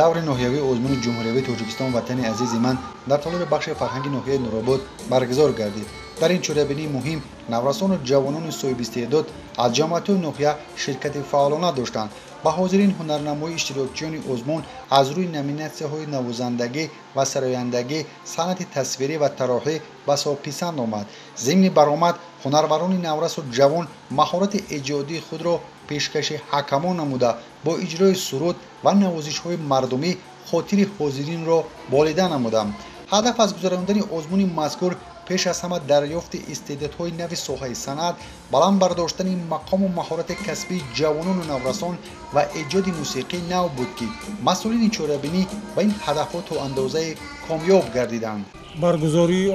даври ноҳиявии озмуни ҷумҳуриявии тоҷикистон ватани азизи ман дар толиби бахши фарҳанги ноҳияи нуробод баргузор гардид. дар ин чорабинии муҳим наврасону ҷавонони соҳибистеъдод аз ҷамъиятҳои ноҳия ширкати фаъолона доштанд. ба ҳозирин ҳунарнамои иштирокчиёни озмун аз рӯи номинатсияҳои навозандагӣ ва сарояндагӣ, санъати тасвирӣ ва тароҳӣ басописанд омад. зимни баромад ҳунарварони наврасу ҷавон маҳорати эҷодии худро пешкаши ҳакамон намуда бо иҷрои суруд ва навозишҳои мардумӣ хотири ҳозиринро болида намуданд. ҳадаф аз гузарондани озмуни мазкур пеш аз ҳама дарёфти истеъдодҳои нави соҳаи санъат, баланд бардоштани мақому маҳорати касбии ҷавонону наврасон ва эҷоди мусиқии нав буд ки масъулини чорабинӣ ба ин ҳадафҳо то андозае комёб гардиданд. баргузории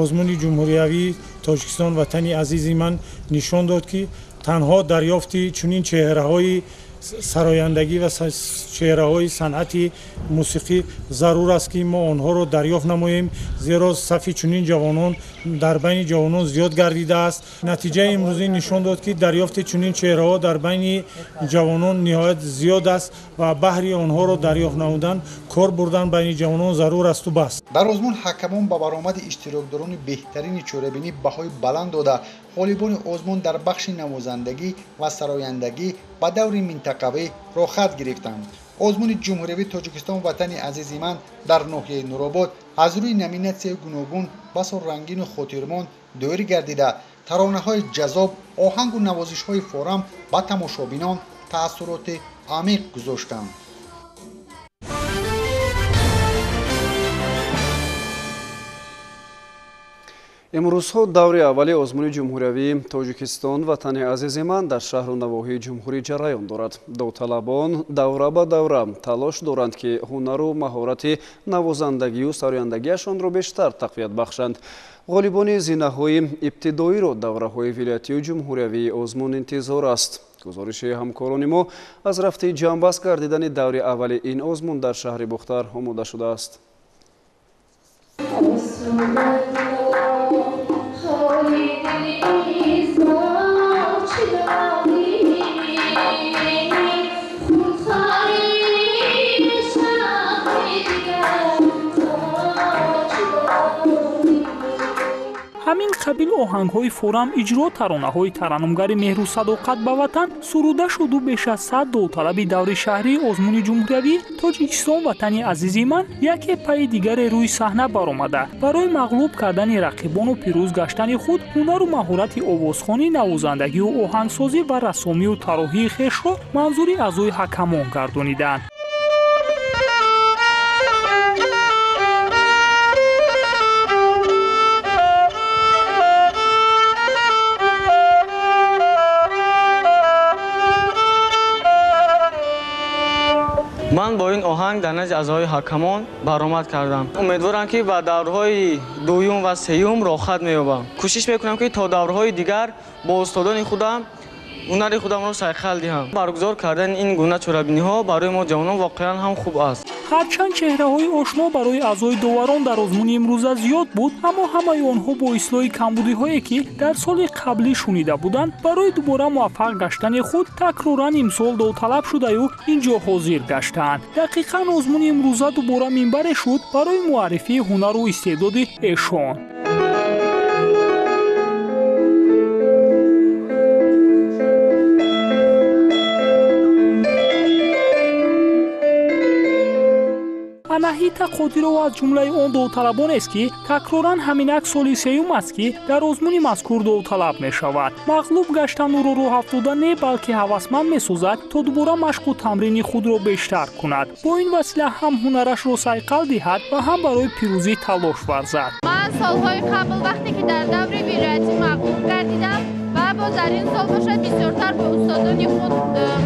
озмуни ҷумҳуриявии тоҷикистон ватани азизи ман нишон дод ки танҳо дарёфти чунин чеҳраҳои сарояндагӣ ва чеҳраҳои санъати мусиқӣ зарур аст ки мо онҳоро дарёфт намоем, зеро сафи чунин ҷавонон дар байни ҷавонон зиёд гардидааст. натиҷаи имрӯзӣ нишон дод ки дарёфти чунин чеҳраҳо дар байни ҷавонон ниҳоят зиёд аст ва баҳри онҳоро дарёфт намудан кор бурдан байни ҷавонон зарур асту бас. дар озмун ҳакамон ба баромади иштирокдорони беҳтарини чорабинӣ баҳои баланд дода ғолибони озмун дар бахши навозандагӣ ва сарояндагӣ ба даври минтақавӣ рохат гирифтанд. озмуни ҷумҳуриявии тоҷикистон ватани азизи ман дар ноҳияи нуробод аз рӯи номинатсияи гуногун басо рангину хотирмон дойрӣ гардида таронаҳои ҷазоб, оҳангу навозишҳои форам ба тамошобинон таассуроти амиқ гузоштанд. امروزها دور اولی آزمون جمهوری تاجیکستان وطن عزیز من در شهر و نواحی جمهوری جریان دارد. داوطلبان دوره به دوره تلاش دارند که هنر و مهارت نوازندگی و سرایندگیشان را بیشتر تقویت بخشند. غالبان زینه‌های ابتدایی را دوره‌های ولایتی و جمهوری آزمون انتظار است. گزارش همکاران ما از رفته جنبش گردیدن دور اول این آزمون در شهر بختر آماده شده است. ҳамин қабил оҳангҳои форам иҷро таронаҳои тараннумгари меҳру садоқат ба ватан суруда шуду беш аз 100 довталаби даври шаҳрии озмуни ҷумҳуриявӣ тоҷикистон ватани азизи ман яке пайи дигаре рӯи саҳна баромада барои мағлуб кардани рақибону пирӯз гаштани худ ҳунару маҳорати овозхонӣ, навозандагию оҳангсозӣ ва рассомию тароҳии хешро манзури аъзои ҳакамон гардониданд. من با این آهنگ در نزد اعضای حکمان برآمد کردم. امیدوارم که با دورهای دوم و سوم راحت می‌یابم. کوشش میکنم که تا دورهای دیگر با استادان خودم هنر خودم را سرخل دهم. برگزار کردن این گونه چورابینی‌ها برای ما جوانان واقعا هم خوب است. ҳарчанд чеҳраҳои ошно барои аъзои доварон дар озмуни имрӯза зиёд буд, аммо ҳамаи онҳо бо ислоҳи камбудиҳое ки дар соли қаблӣ шунида буданд, барои дубора муваффақ гаштани худ такроран имсол довталаб шудаю ин ҷо ҳозир гаштаанд. дақиқан озмуни имрӯза дубора минбаре шуд барои муаррифии ҳунару истеъдоди эшон. анаҳита қодирова аз ҷумлаи он довталабонест ки такроран ҳаминак соли сеюм аст ки дар озмуни мазкур довталаб мешавад. мағлуб гаштану роҳ афтода не балки ҳавасманд месозад то дубора машқу тамрини худро бештар кунад, бо ин васила ҳам ҳунарашро сайқал диҳад ва ҳам барои пирӯзӣ талош варзад. ман солҳои қабл вақте ки дар даври вилоятӣ мағлуб гардидам ва боз дар ин сол бошад бисёртар бо устодони худ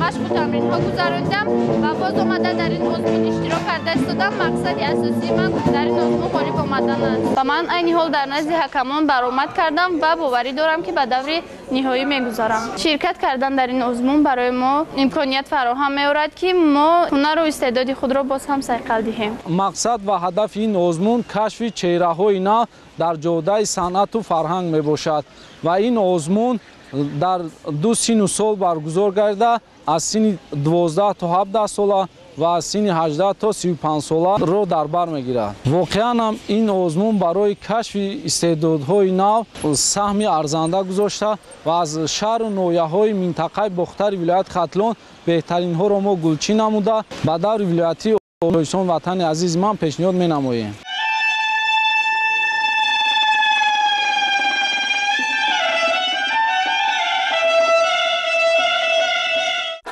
машқу тамринҳо гузарондам ва боз омада дар ин озмун иштирок карда истодам. мақсади асосии ман дар ин озмун ғолиб омадан аст ва ман айни ҳол дар назди ҳакамон баромад кардам ва боварӣ дорам ки ба даври ниҳоӣ мегузарам. ширкат кардан дар ин озмун барои мо имконият фароҳам меорад ки мо ҳунару истеъдоди худро боз ҳам сайқал диҳем. мақсад ва ҳадафи ин озмун кашфи чеҳраҳои нав дар ҷодаи санъату фарҳанг мебошад ва ин озмун дар 2 сину сол баргузор гардида аз сини 12 то 17 сола ва аз сини 18 то 35 сола ро дар бар мегирад. воқеан ҳам ин озмун барои кашфи истеъдодҳои нав саҳми арзанда гузошта ва аз шаҳру ноҳияҳои минтақаи бохтари вилояти хатлон беҳтаринҳоро мо гулчин намуда ба даври вилоятӣ тоҷикистон ватани азизи ман пешниҳод менамоем.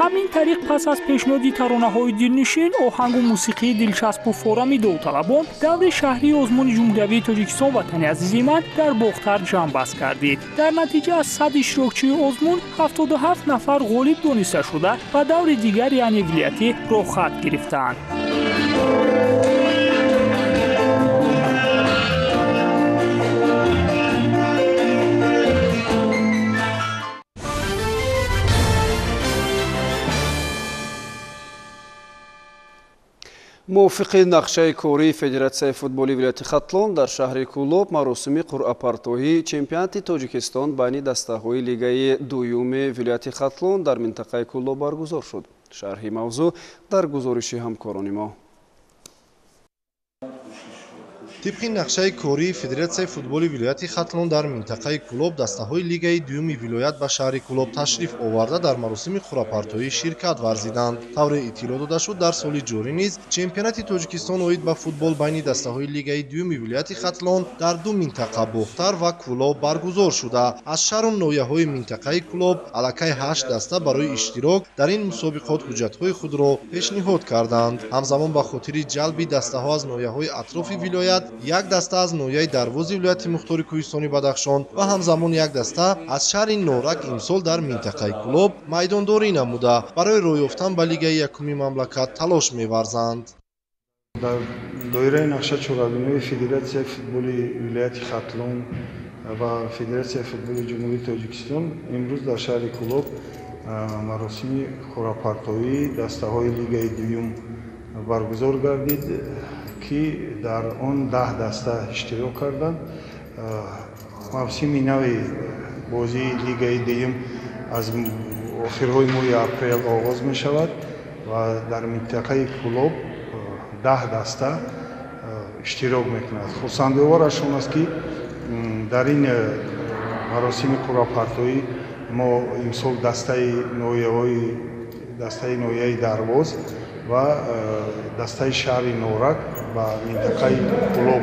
ҳамин тариқ пас аз пешниҳоди таронаҳои дилнишин, оҳангу мусиқии дилчаспу форами довталабон даври шаҳрии озмуни ҷумҳуриявии тоҷикистон ватани азизи ман дар бохтар ҷамъбаст гардид. дар натиҷа аз 100 иштирокчии озмун 77 нафар ғолиб дониста шуда ба даври дигар яъне вилоятӣ рохат гирифтанд. موافق نقشه کاری فدراسیون فوتبالی ولایت خاطلون در شهر کولوب مراسم قرعه پرتابی چمپیونات تاجیکستان بین دسته‌های لیگ دوم ولایت خاطلون در منطقه کولوب برگزار شد. شرح موضوع در گزارش همکاران ما. طبق نقشه کاری فدراسیون فوتبالی ولایت خاطلون در منطقه کولوب دسته‌های لیگ دوم ولایت به شهر کولوب تشریف آورده در مراسم قرعه پرتابی شرکت ورزیدند. طور اطلاع داده شد در سال جاری نیز چمپیونات تاجیکستان اوید به فوتبال بین دسته‌های لیگ دوم ولایت خاطلون در دو منطقه بختر و کولوب برگزار شده. از شهر و ناحیه‌های منطقه کولوب علاقه 8 دسته برای اشتراک در این مسابقات حجت‌های خود را پیشنهاد کردند. همزمان به خاطر جلب دسته‌ها از ناحیه‌های اطراف ولایت یک دسته از نوحیه دروازی ولایت مختار کوهستانی بدخشان و همزمان یک دسته از شهر نورک امسال در منطقه کلوب میدانداری نموده برای روی یافتن به لیگ یکم مملکت تلاش می‌ورزند. در دایره نقشه چوگانه فدراسیون فوتبال ولایت خاتلون و فدراسیون فوتبال جمهوری تاجیکستان امروز در شهر کلوب مراسم خورپارتویی دسته‌های لیگ دوم برگزار گردید که در آن 10 دسته اشتراک کردند. موسم نوی بازی لیگ دوم از آخرهای ماه اپریل آغاز می شود و در منطقه کلوب 10 دسته اشتراک میکند. خرسندآور از شما است که در این مراسم خورپارتویی ما امسال دسته نوحیه درواز و دسته شهر نورک و منطقه کلوب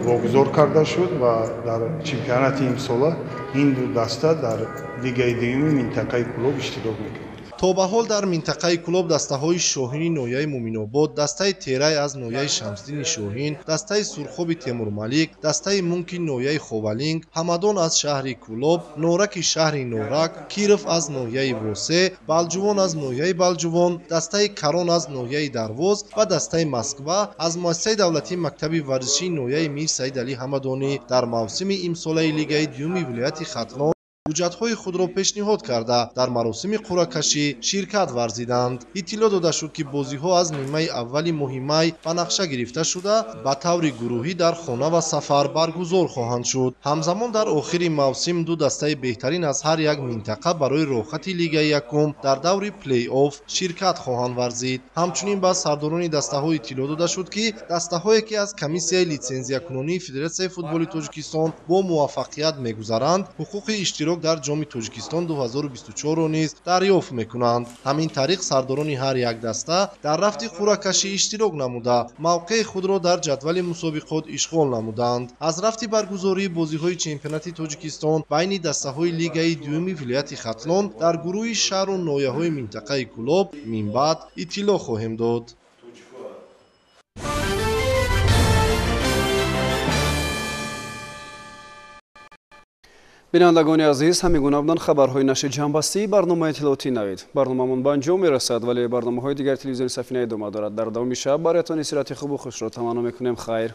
واگذار کرده شد و در چمپیونات امسال این دو دسته در لیگ دوم منطقه کلوب اشتراک میکنند. تا به حال در منطقه کلوب دسته‌های شاهین نوحیه مومن‌آباد، دسته تیرای از نوحیه شمسدین شاهین، دسته سرخوب تیمور ملیک، دسته مونکی نوحیه خوبلینگ، حمدان از شهر کلوب، نورک شهر نورک، کیرف از نوحیه ووسه، بلجوان از نوحیه بلجوان، دسته کران از نوحیه درواز و دسته مسکو از مؤسسه دولتی مکتب ورزشی نوحیه میر سعید علی حمدانی در موسم امساله لیگ دوم ولایت ختلان حجت‌های خود را پیشنهاد کرده در مراسم قرعه کشی شرکت ورزیدند. اطلاع داده شد که بازی‌ها از نیمه اولی ماه می به نقشه گرفته شده به طور گروهی در خانه و سفر برگزار خواهند شد. همزمان در آخر موسم دو دسته بهترین از هر یک منطقه برای راحت لیگ یکم در دور پلی آف شرکت خواهند ورزید. همچنین با سرداران دسته‌ها اطلاع داده شد که دسته‌هایی که از کمیسیون لیسانسیه کنونی فدراسیون فوتبال تاجیکستان با موفقیت می‌گذرند حقوق اشتراک در جام تاجیکستان 2024 را نیز دریافت میکنند. همین طریق سرداران هر یک دسته در رفت قرعه کشی اشتراک نموده موقع خود را در جدول مسابقات اشغال نمودند. از رفت برگزاری بازی‌های چمپیونات تاجیکستان بین دسته‌های لیگ دوم ولایت ختلان در گروه شهر و نوحیه‌های منطقه کلوب من بعد اطلاع خواهیم داد. бинандагони азиз, ҳамин гуна буданд хабарҳои нашри ҷамъбастии барномаи иттилоотии навид. Барномамон ба анҷом мерасад, вале барномаҳои дигар телевизиони Сафина идома дорад. Дар давоми шаб бароятон истироҳати хубу хушро таманно мекунем. Хайр.